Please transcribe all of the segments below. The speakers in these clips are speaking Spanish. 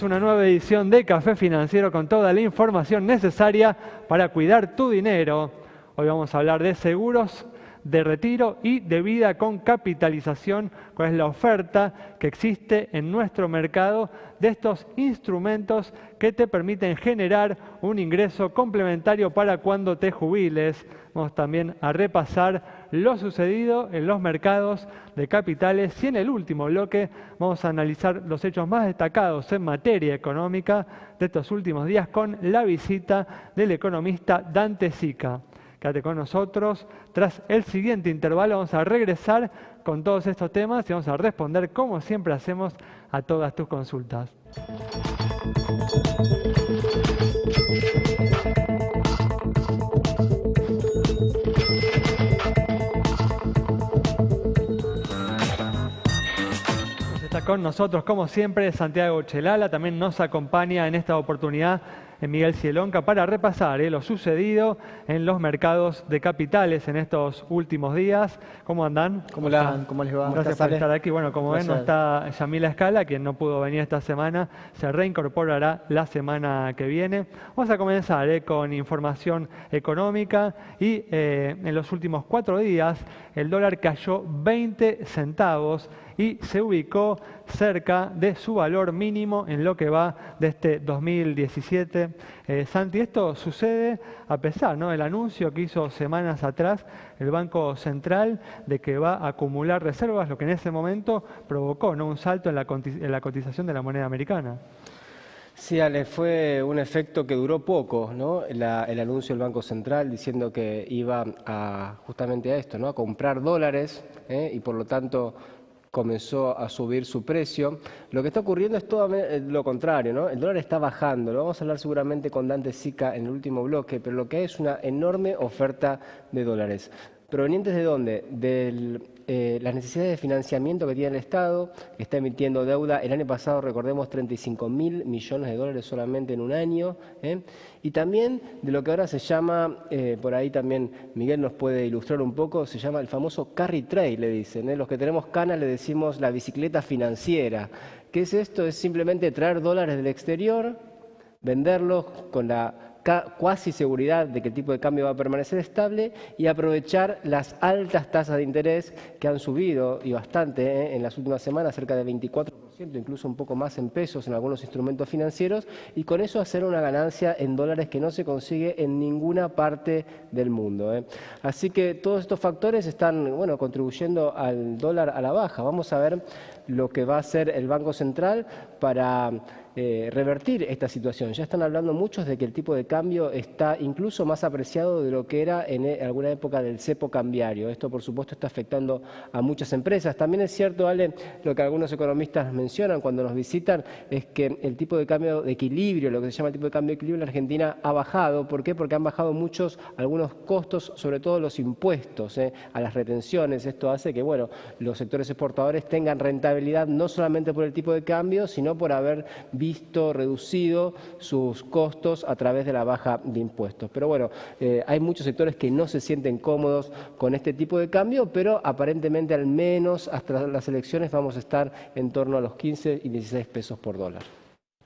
Bienvenidos a una nueva edición de Café Financiero con toda la información necesaria para cuidar tu dinero. Hoy vamos a hablar de seguros de retiro y de vida con capitalización, cuál es la oferta que existe en nuestro mercado de estos instrumentos que te permiten generar un ingreso complementario para cuando te jubiles. Vamos también a repasar lo sucedido en los mercados de capitales y en el último bloque vamos a analizar los hechos más destacados en materia económica de estos últimos días con la visita del economista Dante Sica. Quédate con nosotros. Tras el siguiente intervalo vamos a regresar con todos estos temas y vamos a responder, como siempre hacemos, a todas tus consultas. Está con nosotros, como siempre, Santiago Chelala. También nos acompaña en esta oportunidad Miguel Cielonca para repasar lo sucedido en los mercados de capitales en estos últimos días. ¿Cómo andan? ¿Cómo están? ¿Cómo les va? Gracias por estar aquí. Bueno, como ven, no está Yamila Escala, quien no pudo venir esta semana, se reincorporará la semana que viene. Vamos a comenzar con información económica y en los últimos 4 días el dólar cayó 20 centavos y se ubicó cerca de su valor mínimo en lo que va de este 2017. Santi, esto sucede a pesar del anuncio que hizo semanas atrás el Banco Central de que va a acumular reservas, lo que en ese momento provocó un salto en la cotización de la moneda americana. Sí, Ale, fue un efecto que duró poco, ¿no? El anuncio del Banco Central diciendo que iba justamente a esto, ¿no? A comprar dólares y por lo tanto comenzó a subir su precio. Lo que está ocurriendo es todo lo contrario, ¿no? El dólar está bajando, lo vamos a hablar seguramente con Dante Sica en el último bloque, pero lo que hay es una enorme oferta de dólares. ¿Provenientes de dónde? De las necesidades de financiamiento que tiene el Estado, que está emitiendo deuda. El año pasado, recordemos, 35.000 millones de dólares solamente en un año. Y también de lo que ahora se llama, por ahí también Miguel nos puede ilustrar un poco, se llama el famoso carry trade, le dicen. Los que tenemos canas le decimos la bicicleta financiera. ¿Qué es esto? Es simplemente traer dólares del exterior, venderlos con la cuasi seguridad de que el tipo de cambio va a permanecer estable y aprovechar las altas tasas de interés que han subido y bastante en las últimas semanas, cerca de 24%, incluso un poco más en pesos en algunos instrumentos financieros, y con eso hacer una ganancia en dólares que no se consigue en ninguna parte del mundo. Así que todos estos factores están contribuyendo al dólar a la baja. Vamos a ver lo que va a hacer el Banco Central para revertir esta situación. Ya están hablando muchos de que el tipo de cambio está incluso más apreciado de lo que era en alguna época del cepo cambiario. Esto, por supuesto, está afectando a muchas empresas. También es cierto, Ale, lo que algunos economistas mencionan cuando nos visitan, es que el tipo de cambio de equilibrio, lo que se llama el tipo de cambio de equilibrio en la Argentina, ha bajado. ¿Por qué? Porque han bajado algunos costos, sobre todo los impuestos a las retenciones. Esto hace que, los sectores exportadores tengan rentabilidad no solamente por el tipo de cambio, sino por haber visto reducido sus costos a través de la baja de impuestos. Pero hay muchos sectores que no se sienten cómodos con este tipo de cambio, pero aparentemente al menos hasta las elecciones vamos a estar en torno a los 15 y 16 pesos por dólar.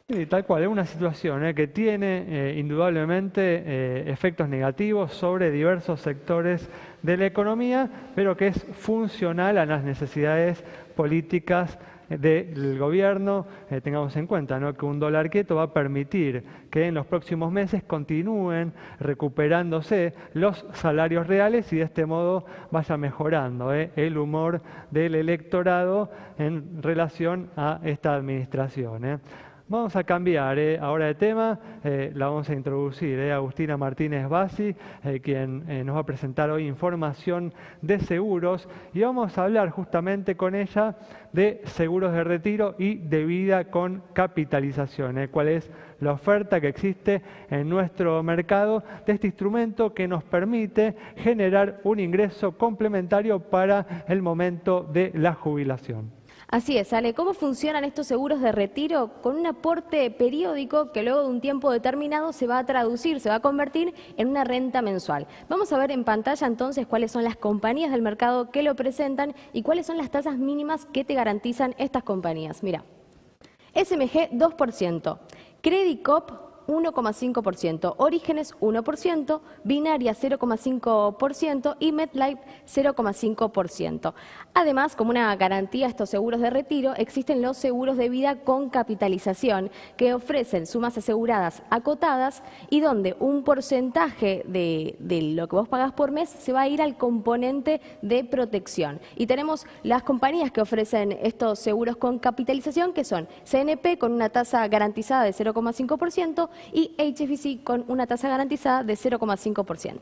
Sí, tal cual, es una situación que tiene indudablemente efectos negativos sobre diversos sectores de la economía, pero que es funcional a las necesidades políticas del gobierno. Tengamos en cuenta que un dólar quieto va a permitir que en los próximos meses continúen recuperándose los salarios reales y de este modo vaya mejorando el humor del electorado en relación a esta administración. Vamos a cambiar ahora de tema, la vamos a introducir a Agustina Martínez Bassi, quien nos va a presentar hoy información de seguros y vamos a hablar justamente con ella de seguros de retiro y de vida con capitalización, cuál es la oferta que existe en nuestro mercado de este instrumento que nos permite generar un ingreso complementario para el momento de la jubilación. Así es, Ale. ¿Cómo funcionan estos seguros de retiro? Con un aporte periódico que luego de un tiempo determinado se va a traducir, se va a convertir en una renta mensual. Vamos a ver en pantalla entonces cuáles son las compañías del mercado que lo presentan y cuáles son las tasas mínimas que te garantizan estas compañías. Mira. SMG 2%, Credit Corp 1,5%, Orígenes 1%, Binaria 0,5% y MetLife 0,5%. Además, como una garantía a estos seguros de retiro, existen los seguros de vida con capitalización que ofrecen sumas aseguradas acotadas y donde un porcentaje de lo que vos pagás por mes se va a ir al componente de protección. Y tenemos las compañías que ofrecen estos seguros con capitalización, que son CNP con una tasa garantizada de 0,5%, y HSBC con una tasa garantizada de 0,5%.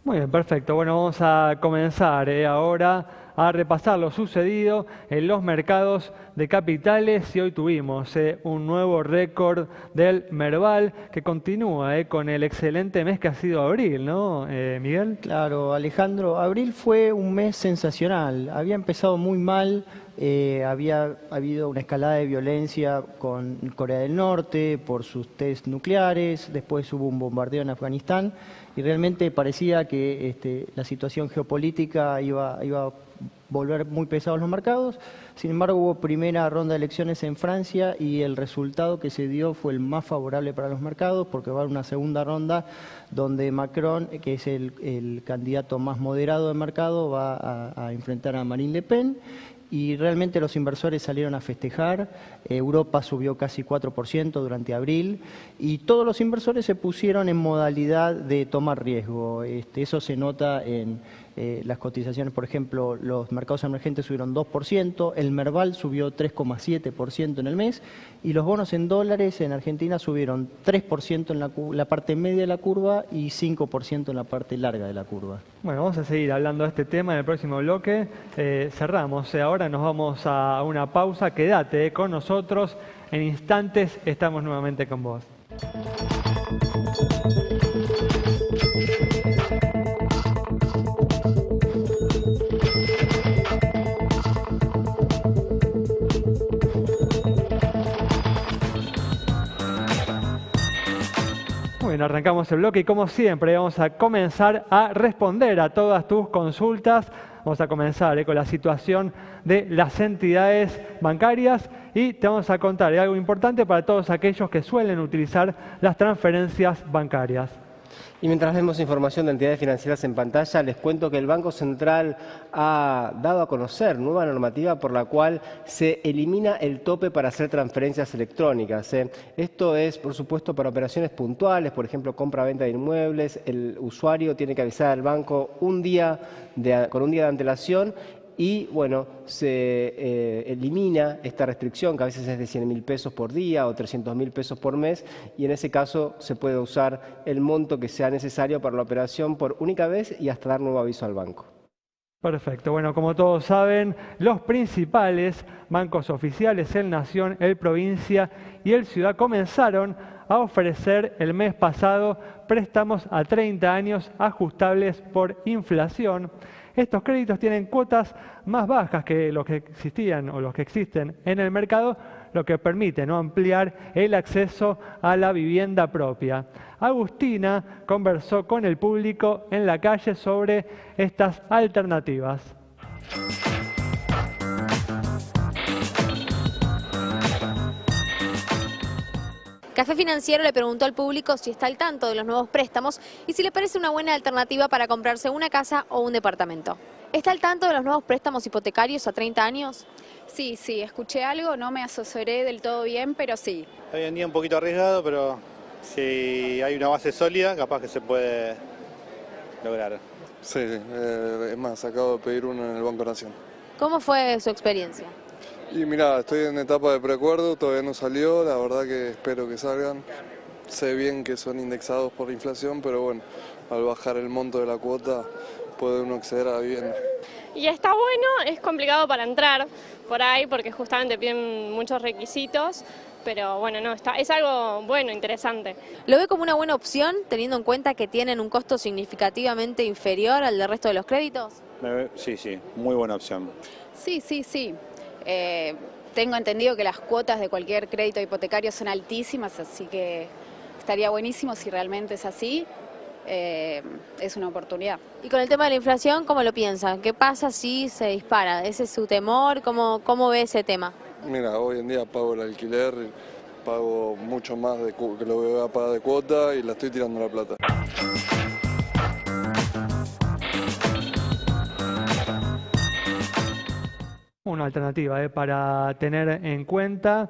Muy bien, perfecto. Bueno, vamos a comenzar ahora a repasar lo sucedido en los mercados de capitales y hoy tuvimos un nuevo récord del Merval que continúa con el excelente mes que ha sido abril, ¿no, Miguel? Claro, Alejandro, abril fue un mes sensacional. Había empezado muy mal, había habido una escalada de violencia con Corea del Norte por sus test nucleares, después hubo un bombardeo en Afganistán y realmente parecía que la situación geopolítica iba a volver muy pesados los mercados. Sin embargo, hubo primera ronda de elecciones en Francia y el resultado que se dio fue el más favorable para los mercados porque va a haber una segunda ronda donde Macron, que es el candidato más moderado del mercado, va a enfrentar a Marine Le Pen. Y realmente los inversores salieron a festejar. Europa subió casi 4% durante abril y todos los inversores se pusieron en modalidad de tomar riesgo. Eso se nota en las cotizaciones. Por ejemplo, los mercados emergentes subieron 2%, el Merval subió 3,7% en el mes y los bonos en dólares en Argentina subieron 3% en la parte media de la curva y 5% en la parte larga de la curva. Bueno, vamos a seguir hablando de este tema en el próximo bloque. Cerramos. Ahora nos vamos a una pausa. Quédate con nosotros. En instantes estamos nuevamente con vos. Bueno, arrancamos el bloque y como siempre vamos a comenzar a responder a todas tus consultas. Vamos a comenzar con la situación de las entidades bancarias y te vamos a contar algo importante para todos aquellos que suelen utilizar las transferencias bancarias. Y mientras vemos información de entidades financieras en pantalla, les cuento que el Banco Central ha dado a conocer nueva normativa por la cual se elimina el tope para hacer transferencias electrónicas. Esto es, por supuesto, para operaciones puntuales, por ejemplo, compra-venta de inmuebles. El usuario tiene que avisar al banco con un día de antelación. Y bueno, se elimina esta restricción que a veces es de 100.000 pesos por día o 300.000 pesos por mes y en ese caso se puede usar el monto que sea necesario para la operación por única vez y hasta dar nuevo aviso al banco. Perfecto. Bueno, como todos saben, los principales bancos oficiales, el Nación, el Provincia y el Ciudad, comenzaron a ofrecer el mes pasado préstamos a 30 años ajustables por inflación. Estos créditos tienen cuotas más bajas que los que existían o los que existen en el mercado, lo que permite ampliar el acceso a la vivienda propia. Agustina conversó con el público en la calle sobre estas alternativas. Café Financiero le preguntó al público si está al tanto de los nuevos préstamos y si le parece una buena alternativa para comprarse una casa o un departamento. ¿Está al tanto de los nuevos préstamos hipotecarios a 30 años? Sí, escuché algo, no me asesoré del todo bien, pero sí. Hoy en día un poquito arriesgado, pero si hay una base sólida, capaz que se puede lograr. Sí, es más, acabo de pedir uno en el Banco Nación. ¿Cómo fue su experiencia? Y mirá, estoy en etapa de preacuerdo, todavía no salió, la verdad que espero que salgan. Sé bien que son indexados por inflación, pero bueno, al bajar el monto de la cuota puede uno acceder a la vivienda. Y está bueno, es complicado para entrar por ahí porque justamente piden muchos requisitos, pero bueno, no, es algo bueno, interesante. ¿Lo ve como una buena opción teniendo en cuenta que tienen un costo significativamente inferior al del resto de los créditos? Sí, muy buena opción. Sí. Tengo entendido que las cuotas de cualquier crédito hipotecario son altísimas, así que estaría buenísimo si realmente es así. Es una oportunidad. Y con el tema de la inflación, ¿cómo lo piensan? ¿Qué pasa si se dispara? ¿Ese es su temor? ¿Cómo ve ese tema? Mira, hoy en día pago el alquiler, pago mucho más de que lo que voy a pagar de cuota y la estoy tirando la plata. Una alternativa para tener en cuenta.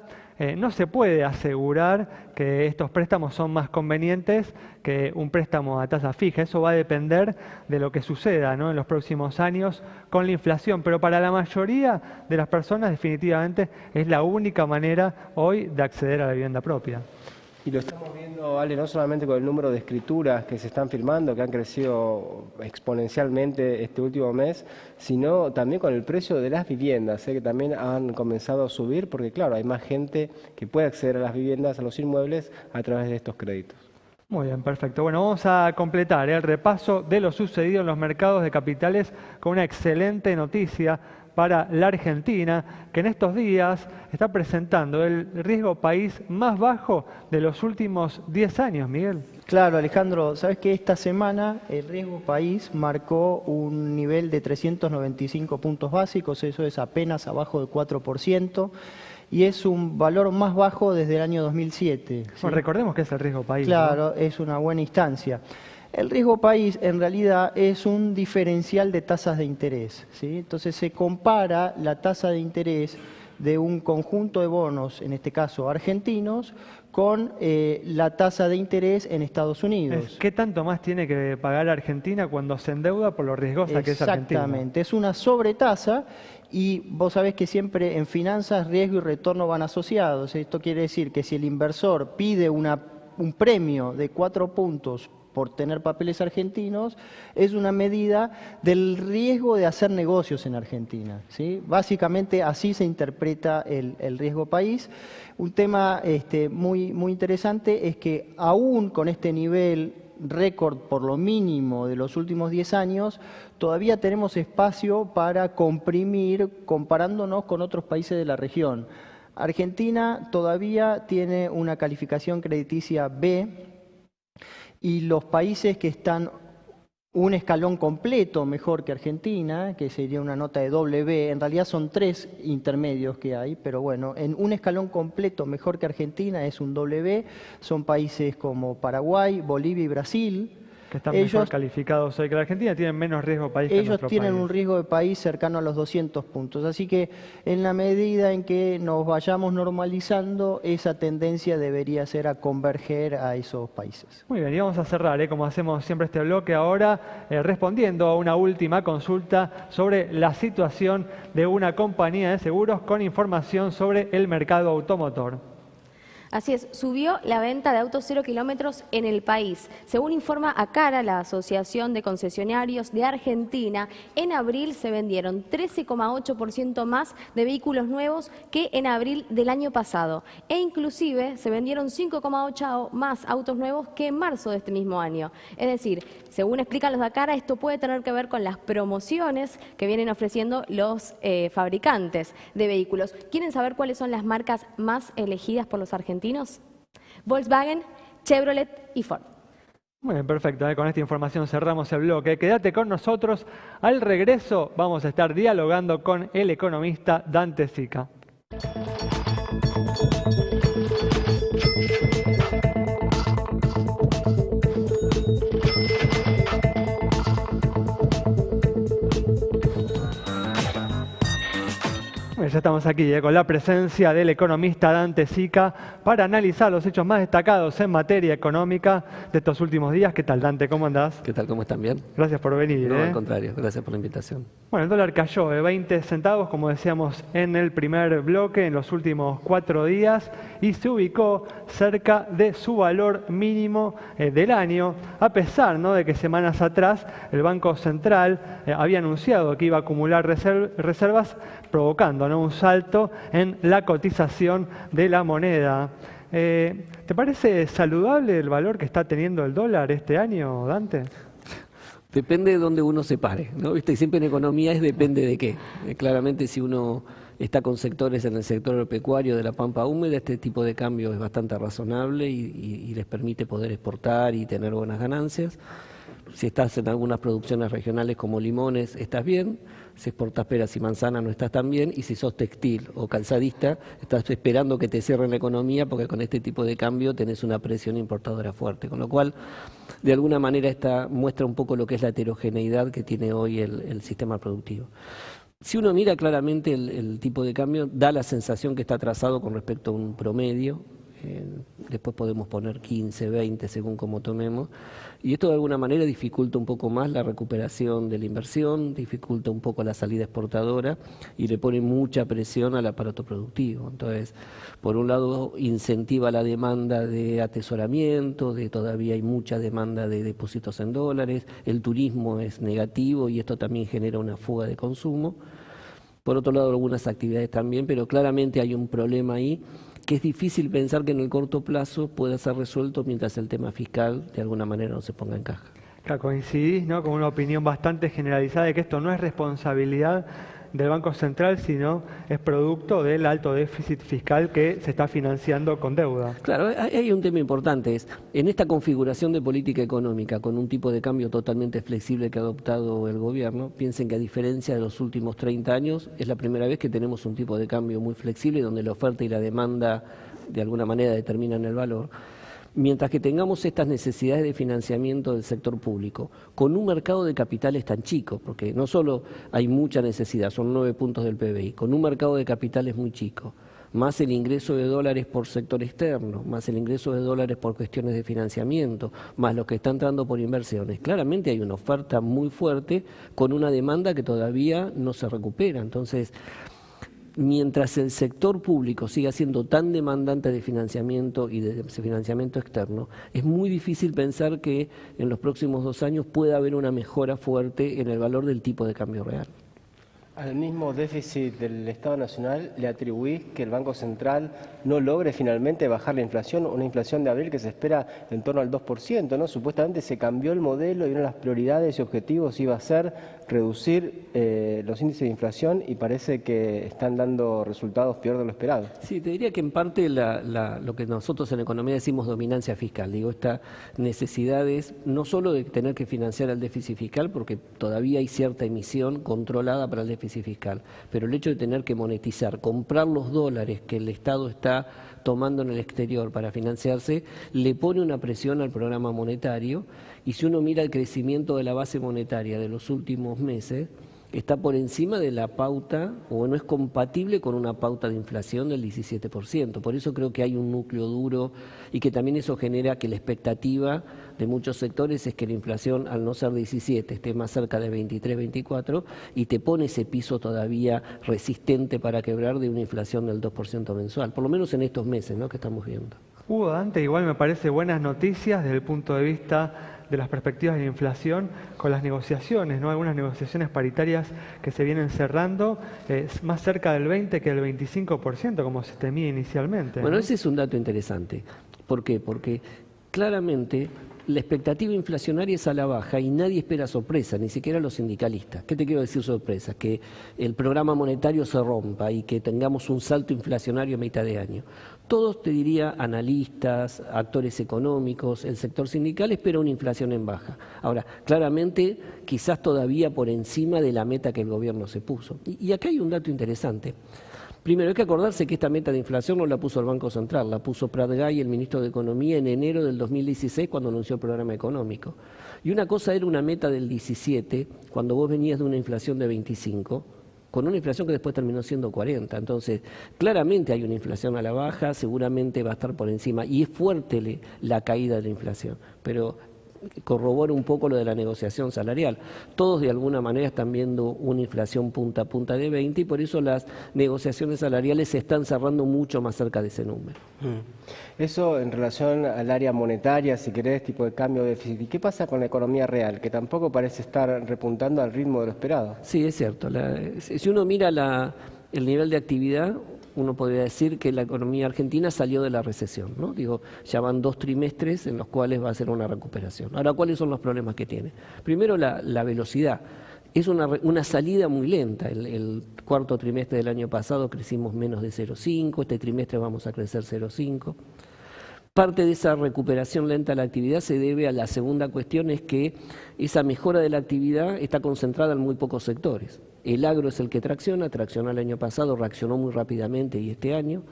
No se puede asegurar que estos préstamos son más convenientes que un préstamo a tasa fija. Eso va a depender de lo que suceda, ¿no?, en los próximos años con la inflación. Pero para la mayoría de las personas definitivamente es la única manera hoy de acceder a la vivienda propia. Y lo estamos viendo, Ale, no solamente con el número de escrituras que se están firmando, que han crecido exponencialmente este último mes, sino también con el precio de las viviendas, que también han comenzado a subir, porque claro, hay más gente que puede acceder a las viviendas, a los inmuebles, a través de estos créditos. Muy bien, perfecto. Bueno, vamos a completar el repaso de lo sucedido en los mercados de capitales con una excelente noticia para la Argentina, que en estos días está presentando el riesgo país más bajo de los últimos 10 años, Miguel. Claro, Alejandro, sabes que esta semana el riesgo país marcó un nivel de 395 puntos básicos, eso es apenas abajo del 4%, y es un valor más bajo desde el año 2007. ¿Sí? Bueno, recordemos que es el riesgo país. Claro, ¿no? Es una buena instancia. El riesgo país en realidad es un diferencial de tasas de interés, ¿sí? Entonces se compara la tasa de interés de un conjunto de bonos, en este caso argentinos, con la tasa de interés en Estados Unidos. ¿Qué tanto más tiene que pagar Argentina cuando se endeuda por lo riesgosa que es Argentina? Exactamente, es una sobretasa y vos sabés que siempre en finanzas riesgo y retorno van asociados. Esto quiere decir que si el inversor pide un premio de 4 puntos por tener papeles argentinos, es una medida del riesgo de hacer negocios en Argentina, ¿sí? Básicamente así se interpreta el riesgo país. Un tema muy interesante es que aún con este nivel récord por lo mínimo de los últimos 10 años, todavía tenemos espacio para comprimir comparándonos con otros países de la región. Argentina todavía tiene una calificación crediticia B, y los países que están un escalón completo mejor que Argentina, que sería una nota de B, en realidad son 3 intermedios que hay, pero bueno, en un escalón completo mejor que Argentina es un B, son países como Paraguay, Bolivia y Brasil. Que están mejor calificados hoy que la Argentina, tienen menos riesgo país que nuestro país. Ellos tienen un riesgo de país cercano a los 200 puntos. Así que en la medida en que nos vayamos normalizando, esa tendencia debería ser a converger a esos países. Muy bien, y vamos a cerrar, como hacemos siempre este bloque ahora, respondiendo a una última consulta sobre la situación de una compañía de seguros con información sobre el mercado automotor. Así es, subió la venta de autos 0 kilómetros en el país. Según informa ACARA, la Asociación de Concesionarios de Argentina, en abril se vendieron 13,8% más de vehículos nuevos que en abril del año pasado. E inclusive se vendieron 5,8 más autos nuevos que en marzo de este mismo año. Es decir, según explican los de ACARA, esto puede tener que ver con las promociones que vienen ofreciendo los fabricantes de vehículos. ¿Quieren saber cuáles son las marcas más elegidas por los argentinos? Volkswagen, Chevrolet y Ford. Muy bien, perfecto. Con esta información cerramos el bloque. Quédate con nosotros. Al regreso vamos a estar dialogando con el economista Dante Sica. Ya estamos aquí con la presencia del economista Dante Sica para analizar los hechos más destacados en materia económica de estos últimos días. ¿Qué tal, Dante? ¿Cómo andás? ¿Qué tal? ¿Cómo están? ¿Bien? Gracias por venir. No, al contrario, gracias por la invitación. Bueno, el dólar cayó de 20 centavos, como decíamos en el primer bloque, en los últimos 4 días y se ubicó cerca de su valor mínimo del año, a pesar de que semanas atrás el Banco Central había anunciado que iba a acumular reservas, provocando un salto en la cotización de la moneda. ¿Te parece saludable el valor que está teniendo el dólar este año, Dante? Depende de dónde uno se pare, ¿no? ¿Viste? Siempre en economía es depende de qué. Claramente si uno está con sectores en el sector agropecuario de la pampa húmeda, este tipo de cambio es bastante razonable y les permite poder exportar y tener buenas ganancias. Si estás en algunas producciones regionales como limones, estás bien. Si exportas peras y manzanas no estás tan bien, y si sos textil o calzadista, estás esperando que te cierren la economía porque con este tipo de cambio tenés una presión importadora fuerte. Con lo cual, de alguna manera, esta muestra un poco lo que es la heterogeneidad que tiene hoy el sistema productivo. Si uno mira claramente el tipo de cambio, da la sensación que está atrasado con respecto a un promedio. Después podemos poner 15, 20 según como tomemos, y esto de alguna manera dificulta un poco más la recuperación de la inversión, dificulta un poco la salida exportadora y le pone mucha presión al aparato productivo. Entonces, por un lado incentiva la demanda de atesoramiento, todavía hay mucha demanda de depósitos en dólares, el turismo es negativo y esto también genera una fuga de consumo. Por otro lado, algunas actividades también, pero claramente hay un problema ahí que es difícil pensar que en el corto plazo pueda ser resuelto mientras el tema fiscal de alguna manera no se ponga en caja. Claro, coincidís, ¿no?, con una opinión bastante generalizada de que esto no es responsabilidad del Banco Central, sino es producto del alto déficit fiscal que se está financiando con deuda. Claro, hay un tema importante, es en esta configuración de política económica, con un tipo de cambio totalmente flexible que ha adoptado el gobierno, piensen que a diferencia de los últimos 30 años, es la primera vez que tenemos un tipo de cambio muy flexible, donde la oferta y la demanda de alguna manera determinan el valor. Mientras que tengamos estas necesidades de financiamiento del sector público, con un mercado de capitales tan chico, porque no solo hay mucha necesidad, son 9 puntos del PBI, con un mercado de capitales muy chico, más el ingreso de dólares por sector externo, más el ingreso de dólares por cuestiones de financiamiento, más lo que está entrando por inversiones. Claramente hay una oferta muy fuerte con una demanda que todavía no se recupera. Entonces, mientras el sector público siga siendo tan demandante de financiamiento y de financiamiento externo, es muy difícil pensar que en los próximos 2 años pueda haber una mejora fuerte en el valor del tipo de cambio real. Al mismo déficit del Estado Nacional le atribuís que el Banco Central no logre finalmente bajar la inflación, una inflación de abril que se espera en torno al 2%, ¿no? Supuestamente se cambió el modelo y una de las prioridades y objetivos iba a ser reducir los índices de inflación y parece que están dando resultados peor de lo esperado. Sí, te diría que en parte lo que nosotros en economía decimos dominancia fiscal, digo, esta necesidad es no solo de tener que financiar el déficit fiscal, porque todavía hay cierta emisión controlada para el déficit fiscal, pero el hecho de tener que monetizar, comprar los dólares que el Estado está tomando en el exterior para financiarse, le pone una presión al programa monetario, y si uno mira el crecimiento de la base monetaria de los últimos meses, está por encima de la pauta, o no es compatible con una pauta de inflación del 17%. Por eso creo que hay un núcleo duro y que también eso genera que la expectativa de muchos sectores es que la inflación, al no ser 17, esté más cerca de 23, 24, y te pone ese piso todavía resistente para quebrar de una inflación del 2% mensual, por lo menos en estos meses, ¿no?, que estamos viendo. Hugo, Dante, igual me parece buenas noticias desde el punto de vista de las perspectivas de la inflación con las negociaciones, ¿no? Algunas negociaciones paritarias que se vienen cerrando más cerca del 20 que del 25%, como se temía inicialmente. Bueno, ¿no? ese es un dato interesante. ¿Por qué? Porque claramente la expectativa inflacionaria es a la baja y nadie espera sorpresa, ni siquiera los sindicalistas. ¿Qué te quiero decir sorpresa? Que el programa monetario se rompa y que tengamos un salto inflacionario a mitad de año. Todos, te diría, analistas, actores económicos, el sector sindical espera una inflación en baja. Ahora, claramente, quizás todavía por encima de la meta que el gobierno se puso. Y acá hay un dato interesante. Primero, hay que acordarse que esta meta de inflación no la puso el Banco Central, la puso Prat Gay, el ministro de Economía, en enero del 2016, cuando anunció el programa económico. Y una cosa era una meta del 17, cuando vos venías de una inflación de 25, con una inflación que después terminó siendo 40. Entonces, claramente hay una inflación a la baja, seguramente va a estar por encima, y es fuerte la caída de la inflación, pero corrobora un poco lo de la negociación salarial. Todos de alguna manera están viendo una inflación punta a punta de 20 y por eso las negociaciones salariales se están cerrando mucho más cerca de ese número. Eso en relación al área monetaria, si querés, tipo de cambio de déficit. ¿Y qué pasa con la economía real, que tampoco parece estar repuntando al ritmo de lo esperado? Sí, es cierto. Si uno mira el nivel de actividad, uno podría decir que la economía argentina salió de la recesión, ¿no? Digo, ya van 2 trimestres en los cuales va a ser una recuperación. Ahora, ¿cuáles son los problemas que tiene? Primero, la velocidad. Es una salida muy lenta. El cuarto trimestre del año pasado crecimos menos de 0,5, este trimestre vamos a crecer 0,5. Parte de esa recuperación lenta de la actividad se debe a la segunda cuestión, es que esa mejora de la actividad está concentrada en muy pocos sectores. El agro es el que traccionó el año pasado, reaccionó muy rápidamente y este año.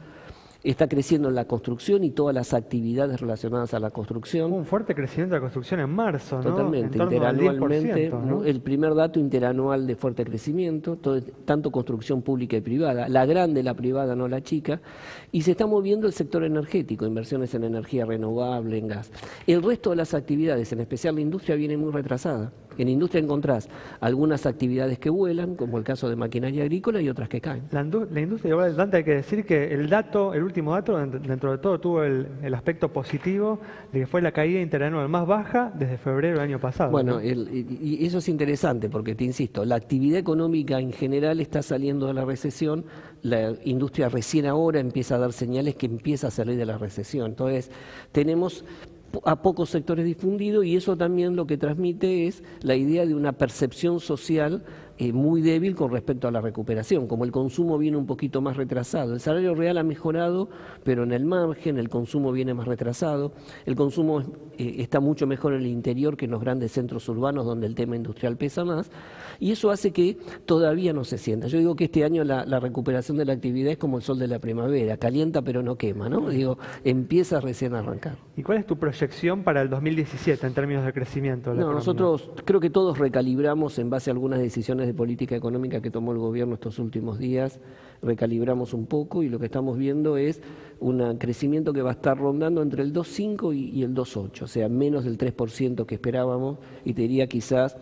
Está creciendo en la construcción y todas las actividades relacionadas a la construcción. Un fuerte crecimiento de la construcción en marzo, ¿no? Totalmente, En torno al interanualmente, 10%, ¿no? El primer dato interanual de fuerte crecimiento, tanto construcción pública y privada, la grande, la privada, no la chica, y se está moviendo el sector energético, inversiones en energía renovable, en gas. El resto de las actividades, en especial la industria, viene muy retrasada. En industria encontrás algunas actividades que vuelan, como el caso de maquinaria agrícola, y otras que caen. La industria, igual, Dante, hay que decir que el último dato, dentro de todo, tuvo el aspecto positivo de que fue la caída interanual más baja desde febrero del año pasado. Bueno, ¿no? y eso es interesante porque, te insisto, la actividad económica en general está saliendo de la recesión, la industria recién ahora empieza a dar señales que empieza a salir de la recesión. Entonces, tenemos a pocos sectores difundidos y eso también lo que transmite es la idea de una percepción social muy débil con respecto a la recuperación. Como el consumo viene un poquito más retrasado, el salario real ha mejorado, pero en el margen el consumo viene más retrasado, el consumo está mucho mejor en el interior que en los grandes centros urbanos donde el tema industrial pesa más, y eso hace que todavía no se sienta. Yo digo que este año la recuperación de la actividad es como el sol de la primavera, calienta pero no quema, ¿no? Digo, empieza recién a arrancar. ¿Y cuál es tu proyección para el 2017 en términos de crecimiento? No, nosotros creo que todos recalibramos en base a algunas decisiones de política económica que tomó el gobierno estos últimos días, recalibramos un poco y lo que estamos viendo es un crecimiento que va a estar rondando entre el 2,5 y el 2,8, o sea, menos del 3% que esperábamos y te diría quizás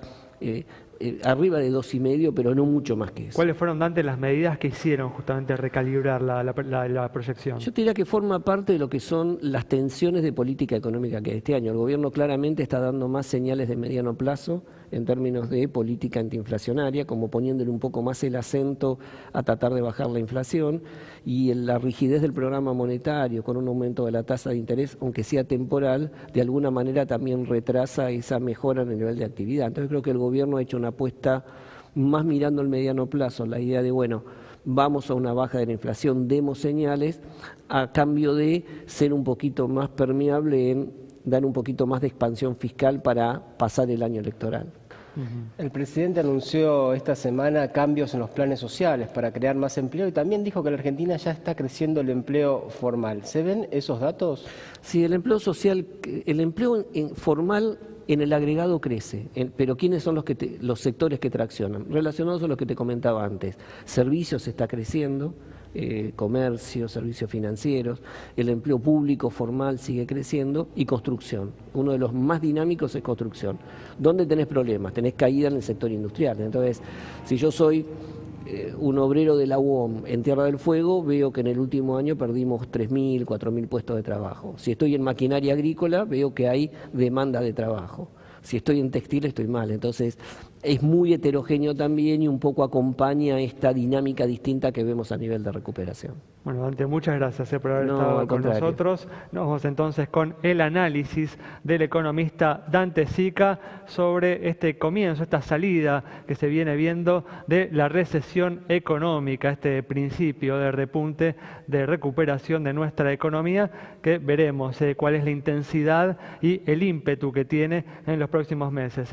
arriba de 2,5, pero no mucho más que eso. ¿Cuáles fueron, Dante, las medidas que hicieron justamente recalibrar la proyección? Yo te diría que forma parte de lo que son las tensiones de política económica que este año. El gobierno claramente está dando más señales de mediano plazo en términos de política antiinflacionaria, como poniéndole un poco más el acento a tratar de bajar la inflación, y en la rigidez del programa monetario con un aumento de la tasa de interés, aunque sea temporal, de alguna manera también retrasa esa mejora en el nivel de actividad. Entonces creo que el gobierno ha hecho una apuesta más mirando el mediano plazo, la idea de, bueno, vamos a una baja de la inflación, demos señales, a cambio de ser un poquito más permeable en dar un poquito más de expansión fiscal para pasar el año electoral. El presidente anunció esta semana cambios en los planes sociales para crear más empleo y también dijo que en la Argentina ya está creciendo el empleo formal. ¿Se ven esos datos? Sí, el empleo social, el empleo formal en el agregado crece, pero ¿quiénes son los sectores que traccionan? Relacionados a lo que te comentaba antes. Servicios está creciendo, comercio, servicios financieros, el empleo público formal sigue creciendo y construcción. Uno de los más dinámicos es construcción. ¿Dónde tenés problemas? Tenés caída en el sector industrial. Entonces, si yo soy un obrero de la UOM en Tierra del Fuego, veo que en el último año perdimos 3.000, 4.000 puestos de trabajo. Si estoy en maquinaria agrícola, veo que hay demanda de trabajo. Si estoy en textil, estoy mal. Entonces, es muy heterogéneo también y un poco acompaña esta dinámica distinta que vemos a nivel de recuperación. Bueno, Dante, muchas gracias por haber estado con nosotros. Nos vamos entonces con el análisis del economista Dante Sica sobre este comienzo, esta salida que se viene viendo de la recesión económica, este principio de repunte, de recuperación de nuestra economía, que veremos cuál es la intensidad y el ímpetu que tiene en los próximos meses.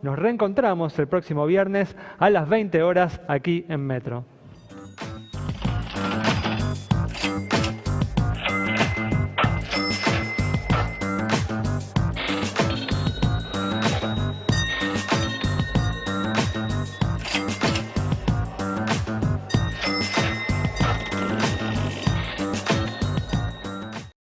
Nos reencontramos el próximo viernes a las 20 horas aquí en Metro.